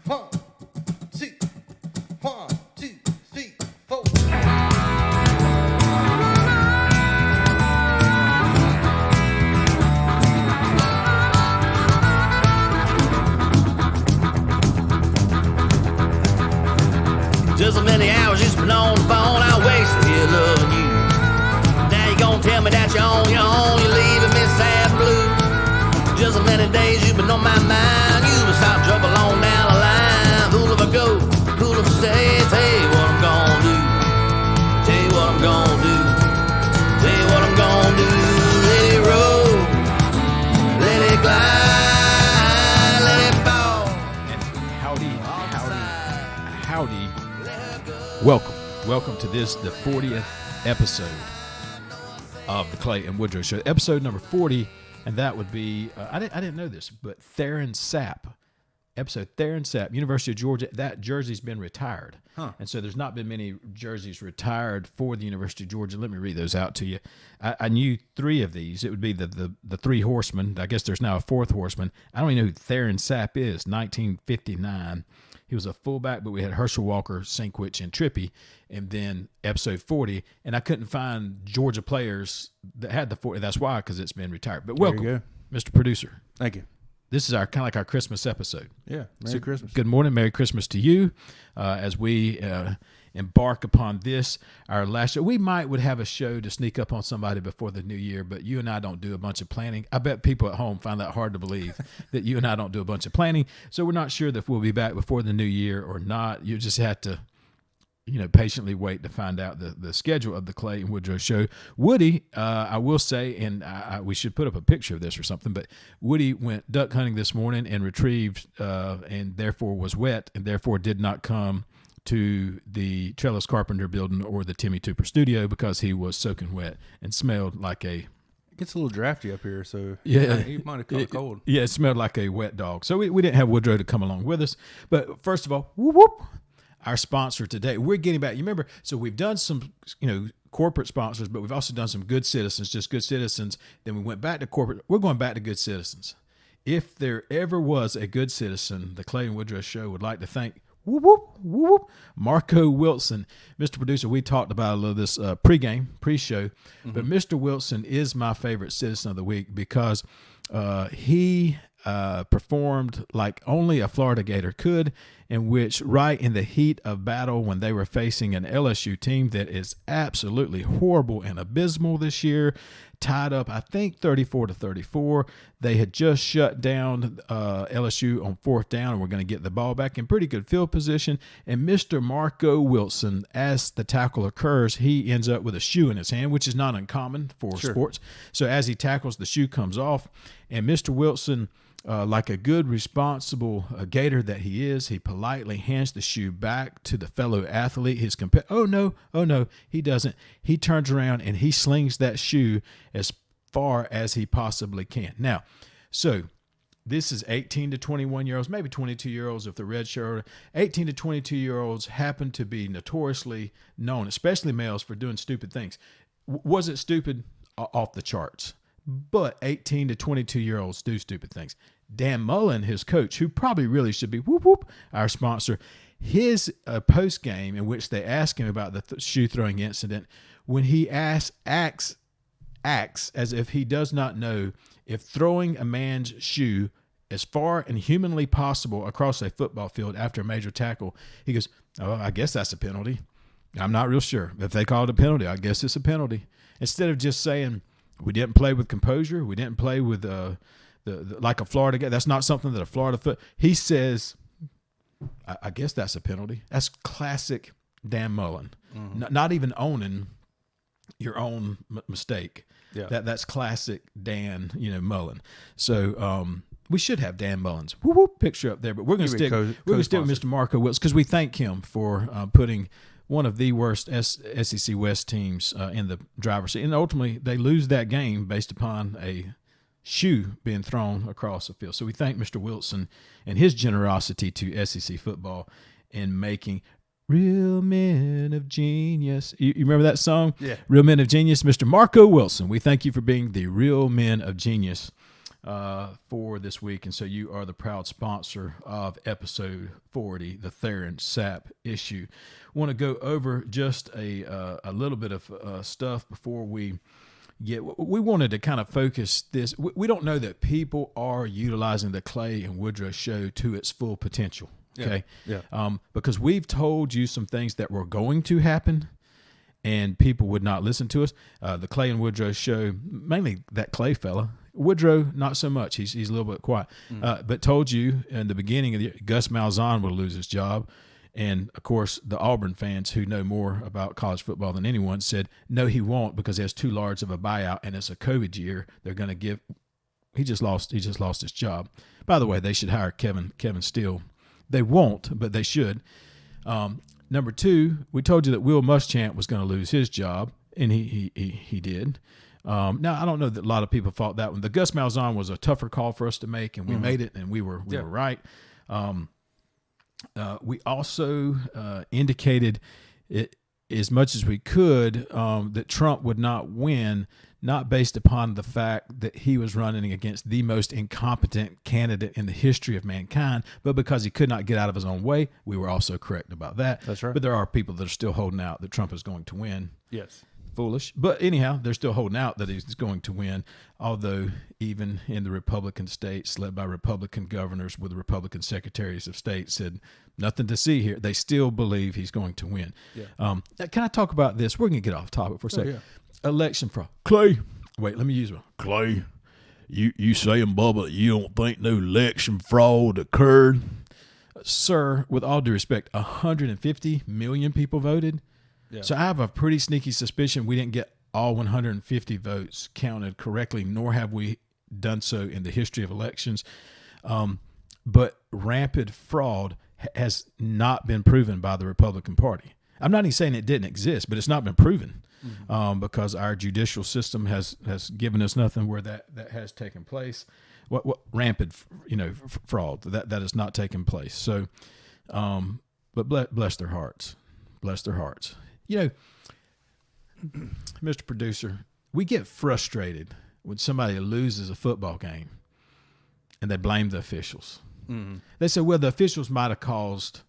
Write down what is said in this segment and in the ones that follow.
One, two, 1, 2, 3, 4. Just so many hours you spent on the phone, I wasted here loving you. Now you gonna tell me that you're on your own, you're leaving me sad and blue. Just so many days you've been on my mind, you been stop trouble on down the line. Fool if I go, fool if I stay, tell you what I'm gonna do. Tell you what I'm gonna do. Tell you what I'm gonna do. Let it roll, let it glide, let it fall. And howdy. Welcome to the 40th episode of the Clay and Woodrow Show. Episode number 40, and that would be, I didn't know this, but Theron Sapp. Episode Theron Sapp, University of Georgia. That jersey's been retired. And so there's not been many jerseys retired for the University of Georgia. Let me read those out to you. I knew three of these. It would be the three horsemen. I guess there's now a fourth horseman. I don't even know who Theron Sapp is, 1959. He was a fullback, but we had Herschel Walker, Sinkwich, and Trippy. And then episode 40, and I couldn't find Georgia players that had the 40. That's why, because it's been retired. But welcome, Mr. Producer. Thank you. This is our kind of like our Christmas episode. Yeah, Merry Christmas. Good morning, Merry Christmas to you. As we embark upon this, our last show, we would have a show to sneak up on somebody before the new year, but you and I don't do a bunch of planning. I bet people at home find that hard to believe that you and I don't do a bunch of planning. So we're not sure that we'll be back before the new year or not. You just have to, patiently wait to find out the schedule of the Clay and Woodrow Show. Woody, I will say, and we should put up a picture of this or something, but Woody went duck hunting this morning and retrieved, and therefore was wet, and therefore did not come to the Trellis Carpenter building or the Timmy Tooper studio because he was soaking wet and smelled like a... It gets a little drafty up here, so yeah, he might have caught a cold. Yeah, it smelled like a wet dog. So we didn't have Woodrow to come along with us. But first of all, whoop, whoop, our sponsor today. We're getting back. You remember, so we've done some, corporate sponsors, but we've also done some good citizens, just good citizens. Then we went back to corporate. We're going back to good citizens. If there ever was a good citizen, the Clay and Woodrow Show would like to thank whoop, whoop, whoop, whoop, Marco Wilson. Mr. Producer, we talked about a little of this pre-show, but Mr. Wilson is my favorite citizen of the week because he performed like only a Florida Gator could, in which right in the heat of battle when they were facing an LSU team that is absolutely horrible and abysmal this year, tied up, I think, 34-34. They had just shut down LSU on fourth down and were going to get the ball back in pretty good field position. And Mr. Marco Wilson, as the tackle occurs, he ends up with a shoe in his hand, which is not uncommon for sports. So as he tackles, the shoe comes off, and Mr. Wilson, like a good, responsible Gator that he is, he politely hands the shoe back to the fellow athlete. His oh no, he doesn't. He turns around and he slings that shoe as far as he possibly can. Now, so this is 18 to 21-year-olds, maybe 22-year-olds if the red shirt. 18 to 22-year-olds happen to be notoriously known, especially males, for doing stupid things. Was it stupid? Off the charts. But 18 to 22-year-olds do stupid things. Dan Mullen, his coach, who probably really should be our sponsor, his post game in which they ask him about the shoe throwing incident, when he acts as if he does not know if throwing a man's shoe as far and humanly possible across a football field after a major tackle, he goes, "Oh, I guess that's a penalty. I'm not real sure. If they call it a penalty, I guess it's a penalty." Instead of just saying, "We didn't play with composure. We didn't play with like a Florida guy. That's not something that a Florida foot." He says, I guess that's a penalty. That's classic Dan Mullen. Not even owning your own mistake. Yeah. That's classic Dan, Mullen. So we should have Dan Mullen's picture up there, but we're going to stick with Mr. Marco Wilson because we thank him for putting one of the worst SEC West teams in the driver's seat. And ultimately, they lose that game based upon a shoe being thrown across the field. So we thank Mr. Wilson and his generosity to SEC football in making Real Men of Genius. You remember that song? Yeah. Real Men of Genius. Mr. Marco Wilson, we thank you for being the Real Men of Genius for this week, and so you are the proud sponsor of episode 40, the Theron Sapp issue. Want to go over just a little bit of stuff before we wanted to kind of focus this. We don't know that people are utilizing the Clay and Woodrow show to its full potential. Okay. Yeah. Because we've told you some things that were going to happen and people would not listen to us. The Clay and Woodrow show, mainly that Clay fella. Woodrow, not so much. He's a little bit quiet. But told you in the beginning of the year, Gus Malzahn will lose his job. And, of course, the Auburn fans who know more about college football than anyone said, no, he won't, because he has too large of a buyout and it's a COVID year. They're going to give – he just lost his job. By the way, they should hire Kevin Steele. They won't, but they should. Number two, we told you that Will Muschamp was going to lose his job, and he did. Now, I don't know that a lot of people thought that one. The Gus Malzahn was a tougher call for us to make, and we made it, and we were right. We also indicated it as much as we could that Trump would not win, not based upon the fact that he was running against the most incompetent candidate in the history of mankind, but because he could not get out of his own way. We were also correct about that. That's right. But there are people that are still holding out that Trump is going to win. Yes. Foolish. But anyhow, they're still holding out that he's going to win, although even in the Republican states led by Republican governors with Republican secretaries of state said nothing to see here. They still believe he's going to win. Yeah. Can I talk about this? We're going to get off topic for a second. Yeah. Election fraud. Clay. Wait, let me use one. Clay, you saying, Bubba, you don't think no election fraud occurred? Sir, with all due respect, 150 million people voted. Yeah. So I have a pretty sneaky suspicion we didn't get all 150 votes counted correctly, nor have we done so in the history of elections. But rampant fraud has not been proven by the Republican Party. I'm not even saying it didn't exist, but it's not been proven because our judicial system has given us nothing where that has taken place. What rampant, fraud that has not taken place. So, but bless their hearts. Bless their hearts. Mr. Producer, we get frustrated when somebody loses a football game and they blame the officials. Mm-hmm. They say, well, the officials might have caused,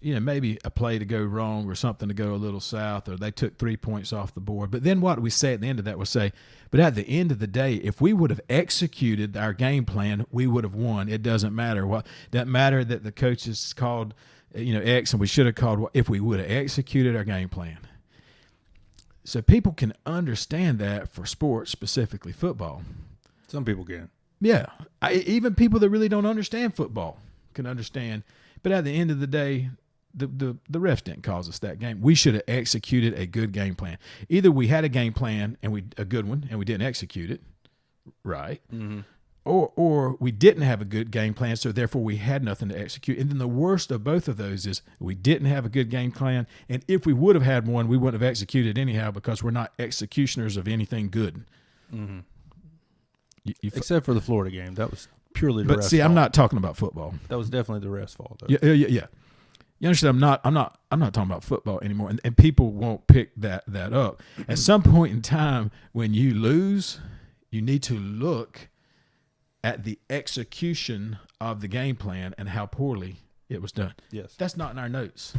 maybe a play to go wrong or something to go a little south, or they took 3 points off the board. But then what we say at the end of that, we say, but at the end of the day, if we would have executed our game plan, we would have won. It doesn't matter. Doesn't matter that the coaches called X and we should have called if we would have executed our game plan. So people can understand that for sports, specifically football. Some people can. Yeah. Even people that really don't understand football can understand. But at the end of the day, the refs didn't cause us that game. We should have executed a good game plan. Either we had a game plan and a good one and we didn't execute it, right? Mm-hmm. Or we didn't have a good game plan, so therefore we had nothing to execute. And then the worst of both of those is we didn't have a good game plan, and if we would have had one, we wouldn't have executed anyhow because we're not executioners of anything good. Mm-hmm. Except for the Florida game. That was purely the ref's fault. But see, I'm not talking about football. That was definitely the ref's fault, though. Yeah. You understand? I'm not talking about football anymore, and people won't pick that up. At some point in time, when you lose, you need to look at the execution of the game plan and how poorly it was done. Yes. That's not in our notes.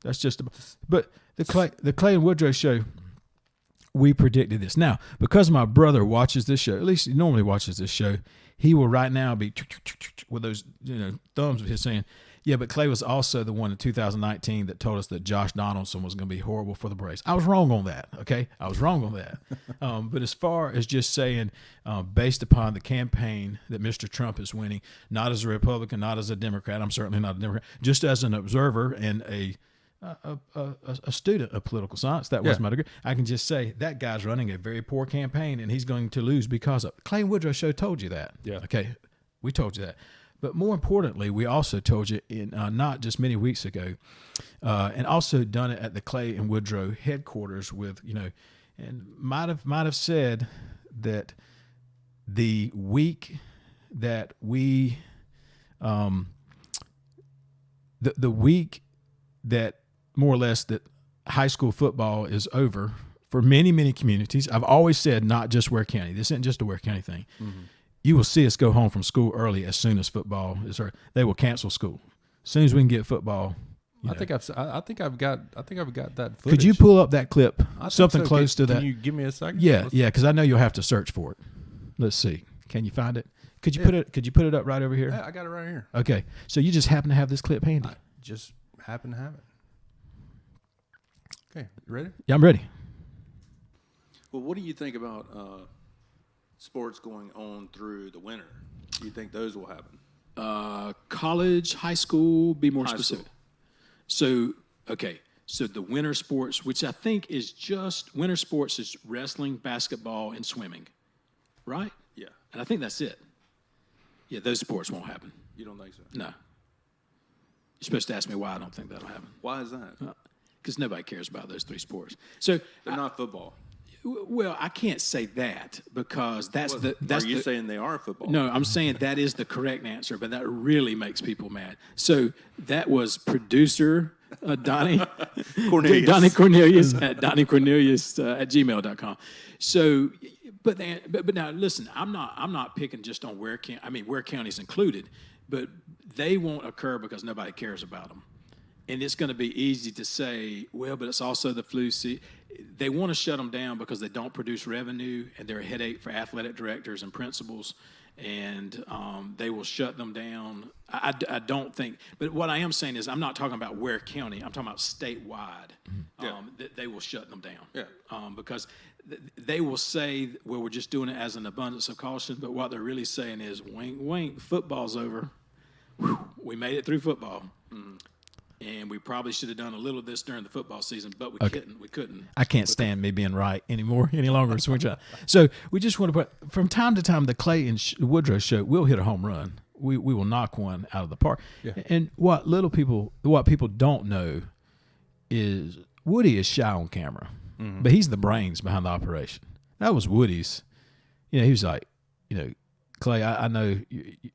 That's just but the Clay and Woodrow show, we predicted this. Now, because my brother watches this show, at least he normally watches this show, he will right now be with those thumbs of his saying, yeah, but Clay was also the one in 2019 that told us that Josh Donaldson was going to be horrible for the Braves. I was wrong on that, okay? I was wrong on that. But as far as just saying, based upon the campaign that Mr. Trump is winning, not as a Republican, not as a Democrat, I'm certainly not a Democrat, just as an observer and a student of political science, that was my degree, I can just say that guy's running a very poor campaign and he's going to lose because of Clay and Woodrow show told you that. Yeah. Okay, we told you that. But more importantly, we also told you in not just many weeks ago, and also done it at the Clay and Woodrow headquarters with, and might have said that the week that we, the week that more or less that high school football is over for many, many communities. I've always said not just Ware County. This isn't just a Ware County thing. Mm-hmm. you will see us go home from school early as soon as football is heard. They will cancel school as soon as we can get football. I think I've got that footage. Could you pull up that clip? I think Something so. close to that. Can you give me a second? Yeah, because I know you'll have to search for it. Let's see. Can you find it? Could you put it up right over here? Yeah, I got it right here. Okay. So you just happen to have this clip handy. I just happen to have it. Okay, you ready? Yeah, I'm ready. Well, what do you think about sports going on through the winter? Do you think those will happen? College, high school, be more High specific. school. So the winter sports, which I think is just winter sports, is wrestling, basketball, and swimming, right? Yeah. And I think that's it. Yeah, those sports won't happen. You don't think so? No. You're supposed to ask me why I don't think that'll happen. Why is that? Because nobody cares about those 3 sports. So, They're not football. well, I can't say that because that's Are you saying they are football? No, I'm saying that is the correct answer, but that really makes people mad. So that was producer Donnie Cornelius. Donnie Cornelius at DonnieCornelius at gmail.com. So, but now listen, I'm not picking just on Ware County. I mean, Ware County is included, but they won't occur because nobody cares about them. And it's going to be easy to say, well, but it's also the flu season. They want to shut them down because they don't produce revenue, and they're a headache for athletic directors and principals, and they will shut them down. I don't think. But what I am saying is I'm not talking about Ware County. I'm talking about statewide. They will shut them down. Yeah. Because they will say, well, we're just doing it as an abundance of caution, but what they're really saying is, wink, wink, football's over. Whew, we made it through football. And we probably should have done a little of this during the football season, but we couldn't. We couldn't. I can't stand me being right any longer. So we just want to put, from time to time, the Clay and Woodrow show, we'll hit a home run. We will knock one out of the park. Yeah. And what people don't know is Woody is shy on camera, but he's the brains behind the operation. That was Woody's. He was like, Clay, I know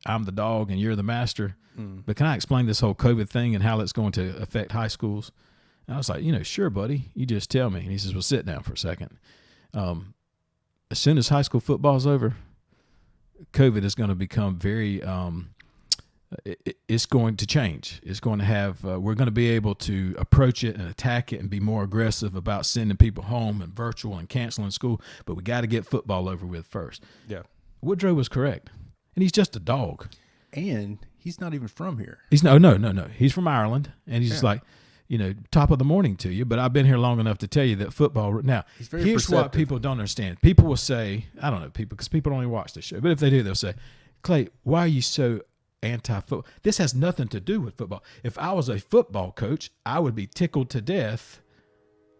I'm the dog and you're the master, but can I explain this whole COVID thing and how it's going to affect high schools? And I was like, sure, buddy. You just tell me. And he says, well, sit down for a second. As soon as high school football is over, COVID is going to become very it's going to change. It's going to have we're going to be able to approach it and attack it and be more aggressive about sending people home and virtual and canceling school, but we got to get football over with first. Yeah. Woodrow was correct. And he's just a dog. And he's not even from here. He's no. He's from Ireland, and he's just like, top of the morning to you. But I've been here long enough to tell you that football. Now, here's what people don't understand. People will say, I don't know people because people don't even watch the show. But if they do, they'll say, Clay, why are you so anti-football? This has nothing to do with football. If I was a football coach, I would be tickled to death.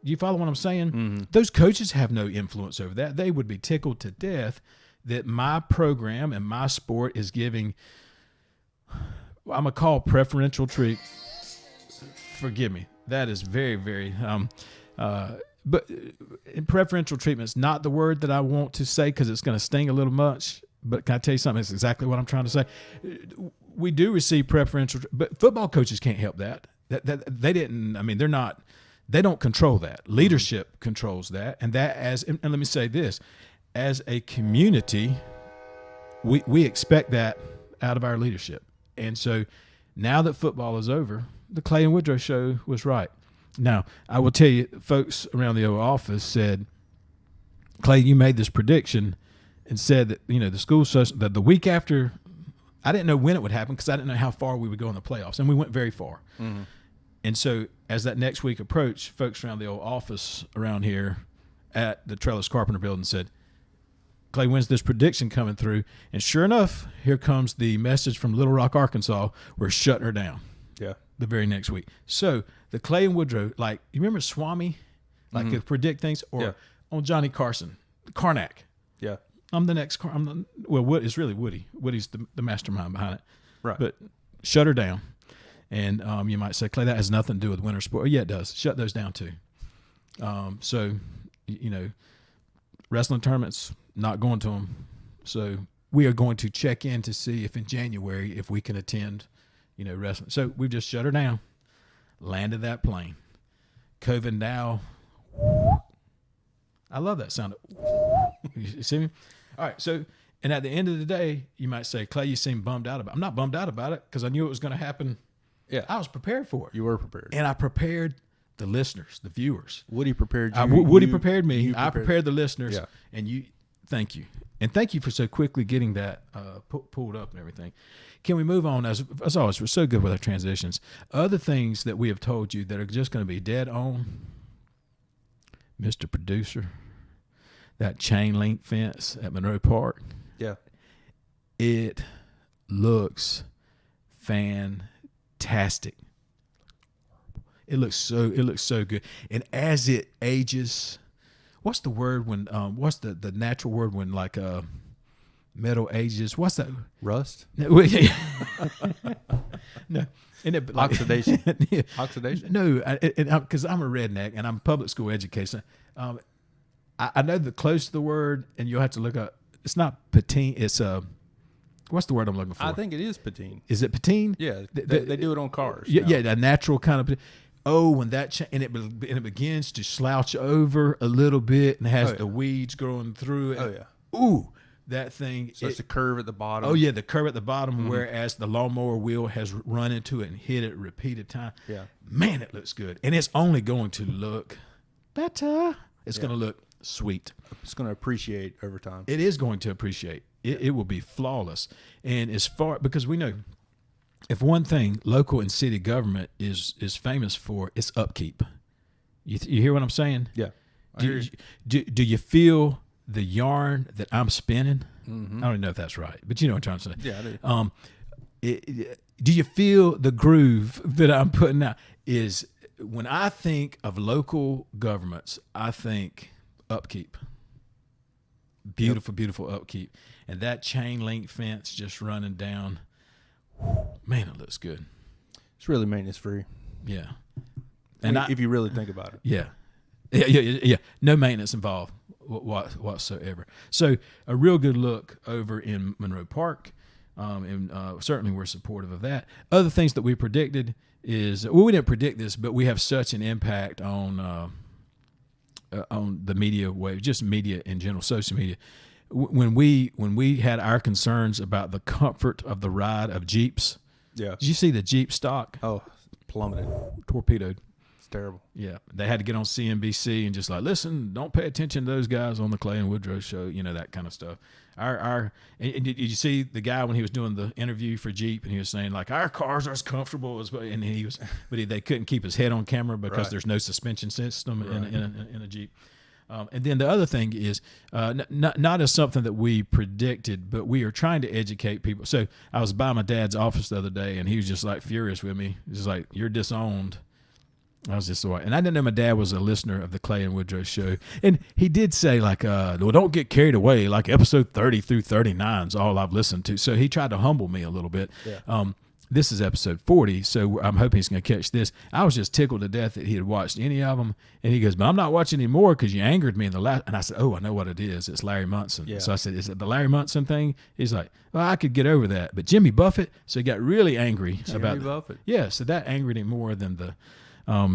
You follow what I'm saying? Mm-hmm. Those coaches have no influence over that. They would be tickled to death that my program and my sport is giving, I'm going to call preferential treat. Forgive me. That is very, very, but preferential treatment is not the word that I want to say because it's going to sting a little much. But can I tell you something? It's exactly what I'm trying to say. We do receive preferential, but football coaches can't help that. They didn't, they don't control that. Leadership controls that. And and let me say this, as a community, we expect that out of our leadership. And so now that football is over, the Clay and Woodrow show was right. Now, I will tell you, folks around the Oval Office said, Clay, you made this prediction and said that, the school system, that the week after, I didn't know when it would happen because I didn't know how far we would go in the playoffs. And we went very far. Mm-hmm. And so as that next week approached, folks around the old office around here at the Trellis Carpenter building said, Clay, when's this prediction coming through? And sure enough, here comes the message from Little Rock, Arkansas. We're shutting her down. Yeah. The very next week. So the Clay and Woodrow, like, you remember Swami? Like, could predict things? Or on Johnny Carson, Karnak. Yeah. I'm the next, it's really Woody. Woody's the mastermind behind it. Right. But shut her down. And you might say, Clay, that has nothing to do with winter sport. Yeah, it does. Shut those down too. So, wrestling tournaments, not going to them. So we are going to check in to see if in January, if we can attend, wrestling. So we've just shut her down, landed that plane. COVID now. I love that sound. You see me? All right. So And at the end of the day, you might say, Clay, you seem bummed out about it. I'm not bummed out about it because I knew it was going to happen. Yeah. I was prepared for it. You were prepared. And I prepared the listeners, the viewers. Woody prepared you. Woody prepared me. I prepared the listeners. Yeah. And you, thank you. And thank you for so quickly getting that pulled up and everything. Can we move on? As always, we're so good with our transitions. Other things that we have told you that are just going to be dead on, Mr. Producer, that chain link fence at Monroe Park. Yeah. It looks fantastic. It looks so good. And as it ages, what's the word when what's the natural word when like metal ages? What's that? Rust? No. No. And it, like, Oxidation. Yeah. Oxidation? No, because I'm a redneck and I'm public school education. I know the close to the word, and you'll have to look up. It's not patine. It's what's the word I'm looking for? I think it is patine. Is it patine? Yeah, they do it on cars. Yeah, now. yeah, a natural kind of. Oh, when that and it begins to slouch over a little bit and has the weeds growing through it. Oh yeah. Ooh, that thing. So it's a curve at the bottom. Oh yeah, the curve at the bottom, whereas the lawnmower wheel has run into it and hit it repeated time. Yeah. Man, it looks good, and it's only going to look better. It's going to look sweet. It's going to appreciate over time. It is going to appreciate. It will be flawless. And as far, because we know if one thing local and city government is famous for, it's upkeep. You hear what I'm saying? Yeah. Do you feel the yarn that I'm spinning? I don't know if that's right, but you know what I'm trying to say. Yeah, I do. Do you feel the groove that I'm putting out? Is when I think of local governments, I think upkeep. Beautiful, beautiful upkeep. And that chain link fence just running down, man, it looks good. It's really maintenance free. Yeah. And if you really think about it. Yeah. Yeah. No maintenance involved whatsoever. So a real good look over in Monroe Park. And certainly we're supportive of that. Other things that we predicted is, well, we didn't predict this, but we have such an impact on the media wave, just media in general, social media. When we had our concerns about the comfort of the ride of Jeeps, Yeah. did you see the Jeep stock Oh, plummeted. torpedoed? It's terrible. Yeah, they had to get on CNBC and just like, listen, don't pay attention to those guys on the Clay and Woodrow show, that kind of stuff. And did you see the guy when he was doing the interview for Jeep and he was saying like our cars are as comfortable as, and they couldn't keep his head on camera because there's no suspension system in a Jeep. And then the other thing is not as something that we predicted, but we are trying to educate people. So I was by my dad's office the other day, and he was just like furious with me. He's like, "You're disowned." I was just like, and I didn't know my dad was a listener of the Clay and Woodrow show, and he did say like, "Well, don't get carried away. Like episode 30 through 39 is all I've listened to." So he tried to humble me a little bit. Yeah. This is episode 40, so I'm hoping he's going to catch this. I was just tickled to death that he had watched any of them. And he goes, but I'm not watching anymore because you angered me in the last. And I said, oh, I know what it is. It's Larry Munson. Yeah. So I said, is it the Larry Munson thing? He's like, well, I could get over that. But Jimmy Buffett, so he got really angry about Jimmy Buffett. Yeah, so that angered him more than the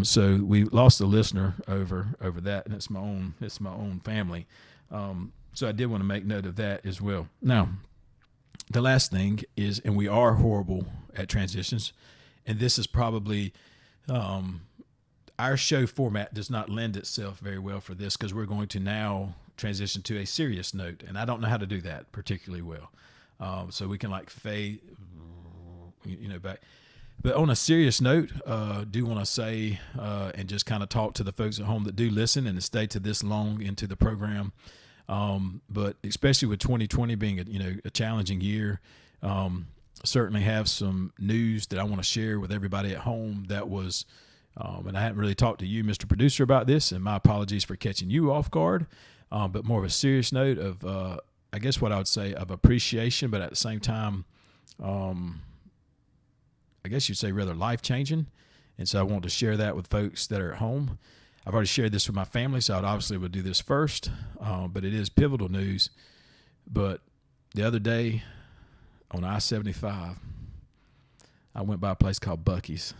so we lost a listener over that, and it's my own family. So I did want to make note of that as well. Now, the last thing is, and we are horrible at transitions, and this is probably our show format does not lend itself very well for this because we're going to now transition to a serious note, and I don't know how to do that particularly well. So we can like fade, back. But on a serious note, do want to say and just kind of talk to the folks at home that do listen and stay to this long into the program. But especially with 2020 being a challenging year, certainly have some news that I want to share with everybody at home that was, and I hadn't really talked to you, Mr. Producer, about this, and my apologies for catching you off guard, but more of a serious note of, I guess what I would say of appreciation, but at the same time, I guess you'd say rather life-changing. And so I want to share that with folks that are at home. I've already shared this with my family, so I obviously would do this first, but it is pivotal news. But the other day on I-75, I went by a place called Bucc-ee's.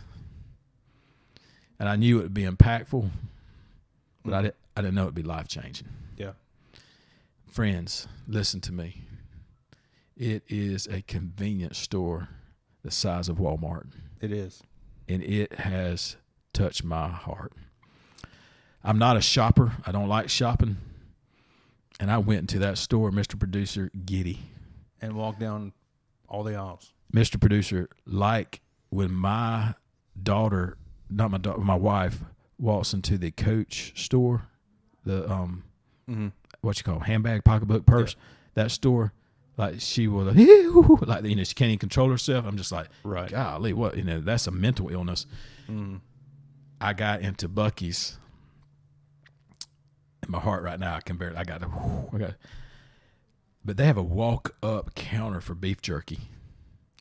And I knew it would be impactful, but I didn't know it would be life-changing. Yeah. Friends, listen to me. It is a convenience store the size of Walmart. It is. And it has touched my heart. I'm not a shopper. I don't like shopping. And I went into that store, Mr. Producer, giddy. And walked down all the aisles. Mr. Producer, like when my daughter, not my daughter, my wife walks into the Coach store, the what you call it, handbag, pocketbook, purse, that store, like she will, like, you know, she can't even control herself. I'm just like, Right. golly, what, you know, that's a mental illness. I got into Buc-ee's. In my heart right now, I got, but they have a walk-up counter for beef jerky.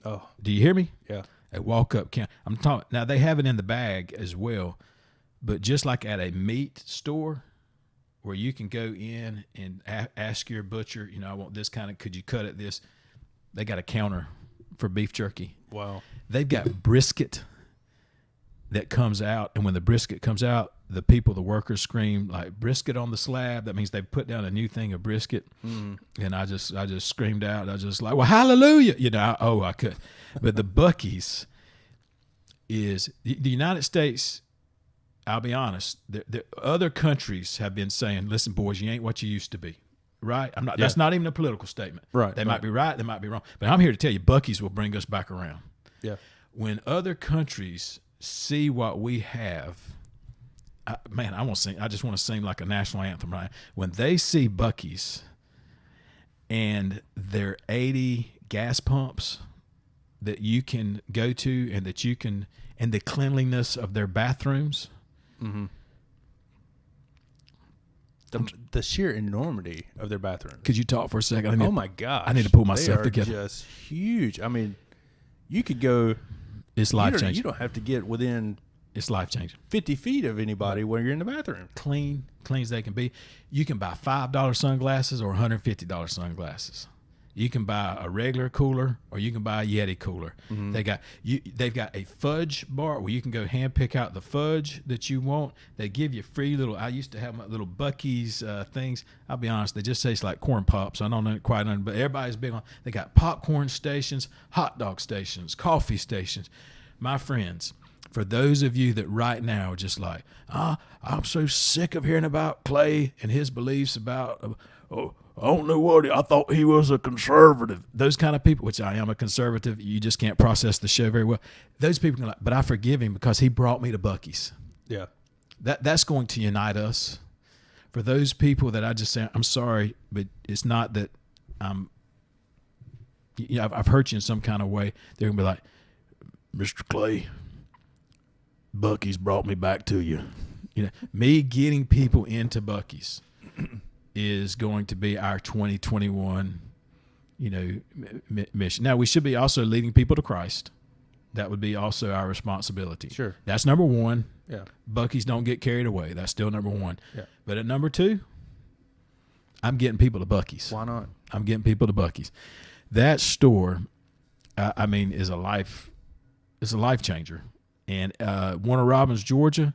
Oh, Do you hear me? yeah. A walk-up counter. I'm talking now. They have it in the bag as well, but just like at a meat store, where you can go in and ask your butcher, you know, I want this kind of. Could you cut it this? They got a counter for beef jerky. Wow. They've got brisket that comes out, and when the brisket comes out, the workers scream like brisket on the slab. That means they put down a new thing of brisket. And I just screamed out. I was just like, well, hallelujah. You know, I could. But the Buc-ee's is the United States. I'll be honest. The other countries have been saying, listen, boys, you ain't what you used to be. Right? I'm not. Yeah. That's not even a political statement. Right, They right. might be right. They might be wrong. But I'm here to tell you, Buc-ee's will bring us back around. Yeah. When other countries see what we have, I want to sing. I just want to sing like a national anthem, right? When they see Buc-ee's and their 80 gas pumps that you can go to, and that you can, and the cleanliness of their bathrooms. The sheer enormity of their bathroom. Could you talk for a second? Oh my gosh. I need to pull myself they are together. Just huge. I mean, you could go. It's You life don't, changing. you don't have to get within It's life changing. 50 feet of anybody when you're in the bathroom. Clean as they can be. You can buy $5 sunglasses or $150 sunglasses. You can buy a regular cooler, or you can buy a Yeti cooler. They've got a fudge bar where you can go hand pick out the fudge that you want. They give you free little. I used to have my little Buc-ee's things. I'll be honest, they just taste like corn pops. I don't know quite know, but everybody's big on. They got popcorn stations, hot dog stations, coffee stations. My friends, for those of you that right now are just like, I'm so sick of hearing about Clay and his beliefs about, I don't know what, I thought he was a conservative. Those kind of people, which I am a conservative, you just can't process the show very well. Those people are like, but I forgive him because he brought me to Buc-ee's. Yeah. That's going to unite us. For those people that I just say, I'm sorry, but it's not that I've hurt you in some kind of way. They're going to be like, Mr. Clay, Buc-ee's brought me back to you. You know, me getting people into Buc-ee's is going to be our 2021, mission. Now, we should be also leading people to Christ. That would be also our responsibility. Sure. That's number one. Yeah. Buc-ee's don't get carried away. That's still number one. Yeah. But at number two, I'm getting people to Buc-ee's. Why not? I'm getting people to Buc-ee's. That store, is a life changer. And Warner Robins, Georgia,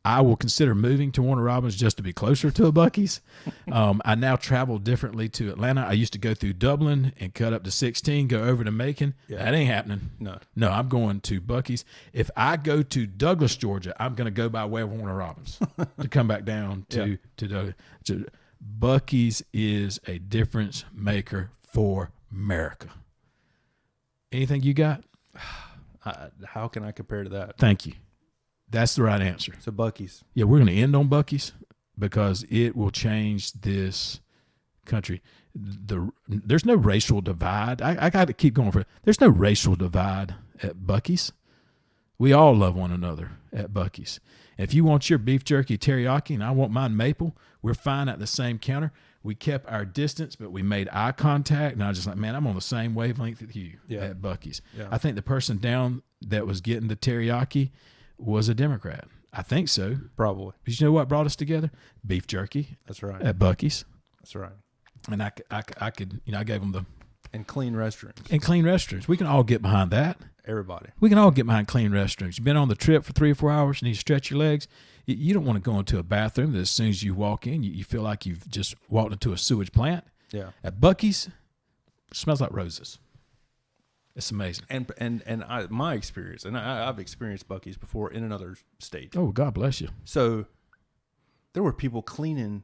I will consider moving to Warner Robins just to be closer to a Buc-ee's. I now travel differently to Atlanta. I used to go through Dublin and cut up to 16, go over to Macon. Yeah. That ain't happening. No, I'm going to Buc-ee's. If I go to Douglas, Georgia, I'm going to go by way of Warner Robins to come back down to Buc-ee's is a difference maker for America. Anything you got? How can I compare to that? Thank you. That's the right answer. So Buc-ee's. Yeah, we're going to end on Buc-ee's because it will change this country. There's no racial divide. I got to keep going for it. There's no racial divide at Buc-ee's. We all love one another at Buc-ee's. If you want your beef jerky teriyaki and I want mine maple, we're fine at the same counter. We kept our distance, but we made eye contact. And I was just like, man, I'm on the same wavelength with you at Buc-ee's. Yeah. I think the person down that was getting the teriyaki was a Democrat. I think so. Probably. But you know what brought us together? Beef jerky. That's right. At Buc-ee's. That's right. And I could, I gave them the. And clean restrooms. And clean restrooms. We can all get behind that. Everybody. We can all get behind clean restrooms. You've been on the trip for 3 or 4 hours, you need to stretch your legs. You don't want to go into a bathroom that as soon as you walk in, you feel like you've just walked into a sewage plant. Yeah. At Buc-ee's, smells like roses. It's amazing. And my experience, and I've experienced Buc-ee's before in another state. Oh, God bless you. So there were people cleaning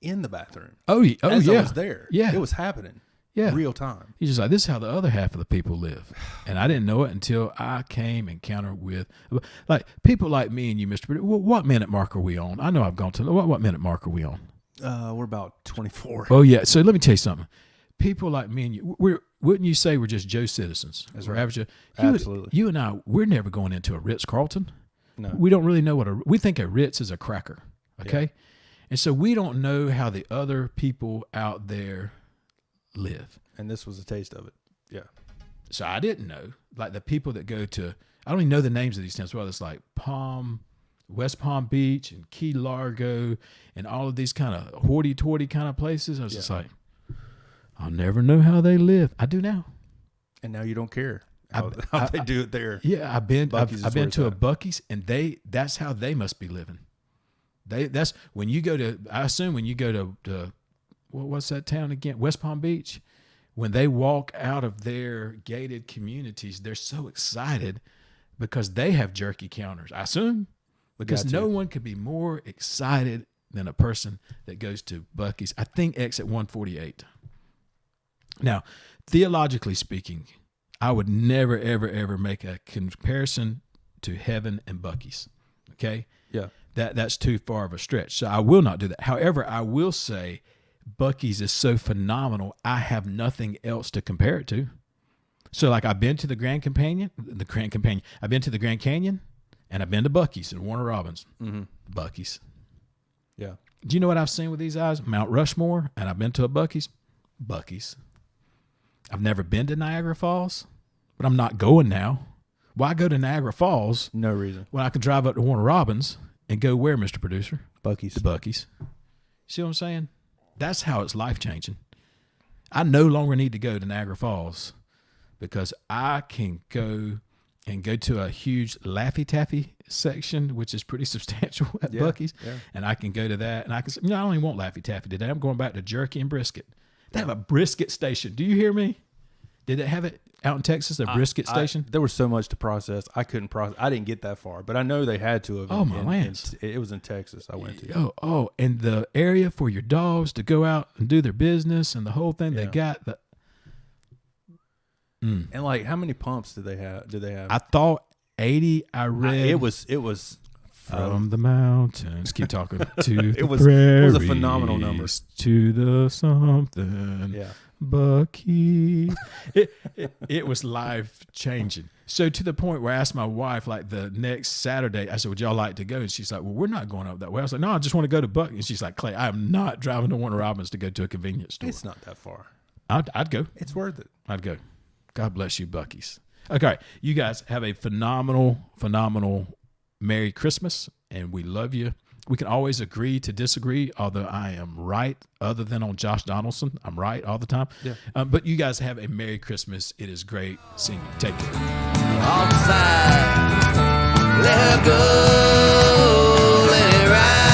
in the bathroom. Oh, yeah. As I was there. Yeah. It was happening. Yeah. Real time. He's just like, this is how the other half of the people live. And I didn't know it until I came encountered with, like, people like me and you, Mr. Producer. What minute mark are we on? I know I've gone to, what minute mark are we on? We're about 24. Oh, yeah. So let me tell you something. People like me and you, wouldn't you say we're just Joe citizens? That's We're right. average. Absolutely. You and I, we're never going into a Ritz-Carlton. No. We don't really know we think a Ritz is a cracker, okay? Yeah. And so we don't know how the other people out there live. And this was a taste of it. Yeah. So I didn't know, like the people that go to, I don't even know the names of these towns. Well, it's like West Palm Beach and Key Largo and all of these kind of hoity-toity kind of places. I was just like, I'll never know how they live. I do now. And now you don't care how they do it there. Yeah, I've been Buc-ee's I've is been where to a it's at. Buc-ee's, and that's how they must be living. That's when you go to, I assume when you go to what's that town again? West Palm Beach. When they walk out of their gated communities, they're so excited because they have jerky counters. I assume because Gotcha. no one could be more excited than a person that goes to Buc-ee's. I think exit 148. Now, theologically speaking, I would never, ever, ever make a comparison to heaven and Buc-ee's. Okay? Yeah. That's too far of a stretch. So I will not do that. However, I will say Buc-ee's is so phenomenal, I have nothing else to compare it to. So like I've been to the Grand Canyon, I've been to the Grand Canyon, and I've been to Buc-ee's and Warner Robins. Mm-hmm. Buc-ee's. Yeah. Do you know what I've seen with these eyes? Mount Rushmore, and I've been to a Buc-ee's. Buc-ee's. I've never been to Niagara Falls, but I'm not going now. Why go to Niagara Falls No reason. when I can drive up to Warner Robins and go where, Mr. Producer? Buc-ee's. To Buc-ee's. See what I'm saying? That's how it's life-changing. I no longer need to go to Niagara Falls because I can go to a huge Laffy Taffy section, which is pretty substantial at Buc-ee's. Yeah. And I can go to that. And I can, I don't even want Laffy Taffy today. I'm going back to jerky and brisket. They have a brisket station. Do you hear me? Did they have it out in Texas, a brisket station? There was so much to process. I couldn't process. I didn't get that far, but I know they had to have. Oh, my lands. It was in Texas I went to. And the area for your dogs to go out and do their business and the whole thing. They got the. And like, how many pumps did they have? I thought 80. I read It was from the mountains. Keep talking to it was a phenomenal number. To the something. Yeah. Buc-ee. It was life changing. So to the point where I asked my wife, like the next Saturday, I said, would y'all like to go? And she's like, well, we're not going up that way. I was like, no, I just want to go to Buc-ee. And she's like, Clay, I am not driving to Warner Robins to go to a convenience store. It's not that far. I'd go. It's worth it. I'd go. God bless you, Buc-ee's. Okay, you guys have a phenomenal, phenomenal Merry Christmas, and we love you. We can always agree to disagree, although I am right, other than on Josh Donaldson. I'm right all the time. Yeah. But you guys have a Merry Christmas. It is great seeing you. Take care. On the side, let her go, let it ride.